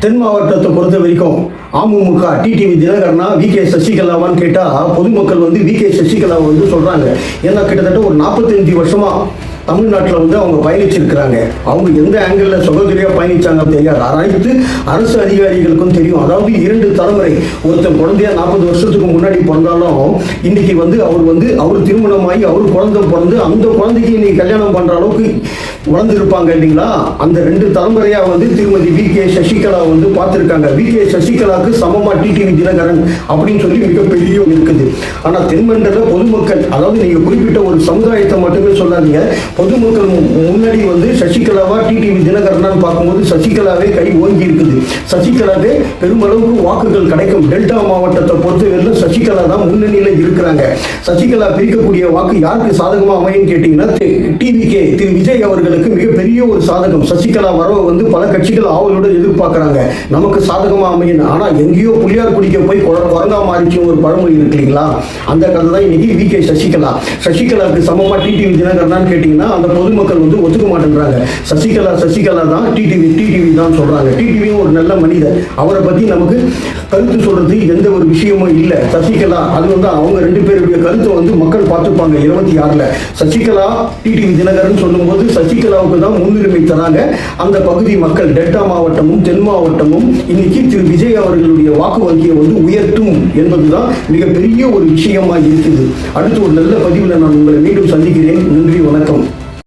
தென் மாவட்டத்தை பொறுத்த வரைக்கும் அமமுக டிடிவி தினகரனா வி.கே. சசிகலாவான்னு கேட்டால் பொதுமக்கள் வி.கே. சசிகலாவை சொல்கிறாங்க. ஏன்னா கிட்டத்தட்ட ஒரு 45 வருஷமா தமிழ்நாட்டில் அவங்க பயணிச்சிருக்கிறாங்க. அவங்க எந்த ஆங்கிளில் சகோதரியாக பயணிச்சாங்க தெரியாது. அனைத்து அரசு அதிகாரிகளுக்கும் தெரியும். அதாவது 2 தலைமுறை, ஒருத்தன் குழந்தையா 40 வருஷத்துக்கு முன்னாடி பிறந்தாலும் இன்னைக்கு அவர் திருமணமாகி அவர் குழந்தை பிறந்து அந்த குழந்தைக்கு இன்னைக்கு கல்யாணம் பண்ணுற அளவுக்கு வளர்ந்துருப்பாங்க இல்லைங்களா. அந்த 2 தலைமுறையா திருமதி வி.கே. சசிகலா பார்த்துருக்காங்க. வி.கே. சசிகலாவுக்கு சமமா டிடிவி தினகரன் அப்படின்னு சொல்லி மிகப்பெரிய இருக்குது. ஆனால் தென்மண்டல பொதுமக்கள், அதாவது நீங்க குறிப்பிட்ட ஒரு சமுதாயத்தை மட்டுமே சொல்லாதீங்க, பொதுமக்கள் முன்னாடி சசிகலாவா டிடிவி தினகரனான்னு பார்க்கும்போது சசிகலாவே கை ஓங்கி இருக்குது. சசிகலாவே பெருமளவுக்கு வாக்குகள் கிடைக்கும். டெல்டா மாவட்டத்தை பொறுத்தவரையில் சசிகலா தான் முன்னணியில இருக்கிறாங்க. சசிகலா பிரிக்கக்கூடிய வாக்கு யாருக்கு சாதகமா அமையும் கேட்டீங்கன்னா டிவிகே திரு விஜய் அவர்களுக்கு மிகப்பெரிய ஒரு சாதகம். சசிகலா வரவ பல கட்சிகள் ஆவலோடு எதிர்பார்க்கிறாங்க, நமக்கு சாதகமா அமையும். ஆனா எங்கேயோ புளியார் குடிக்க போய் குரங்கா மாறிச்சு ஒரு பழமொழி இருக்கு இல்லைங்களா. அந்த கதை தான் இன்னைக்கு வி.கே. சசிகலாவுக்கு சமமா டிடிவி தினகரனான்னு கேட்டீங்கன்னா அந்த பொதுமக்கள் ஒத்துக்க மாட்டேன்றாங்க. சசிகலா தான் டிடிவி தான் சொல்றாங்க. டிடிவியும் ஒரு நல்ல மனிதர், அவரை பத்தி நமக்கு கருத்து சொல்றது எந்த ஒரு விஷயமும் இல்லை. சசிகலா அது அவங்க 2 பேருடைய கருத்தை மக்கள் பார்த்துப்பாங்க 26ல. சசிகலா டிடிவி தினகரன் சொல்லும்போது சசிகலாவுக்கு தான் முன்னுரிமை தராங்க அந்த பகுதி மக்கள். டெல்டா மாவட்டமும் தென் மாவட்டமும் இன்னைக்கு திரு விஜய் அவர்களுடைய வாக்கு வங்கியை உயர்த்தும் என்பதுதான் மிகப்பெரிய ஒரு விஷயமா இருக்குது. அடுத்து ஒரு நல்ல பதிவில் நான் உங்களை மீண்டும் சந்திக்கிறேன். நன்றி, வணக்கம்.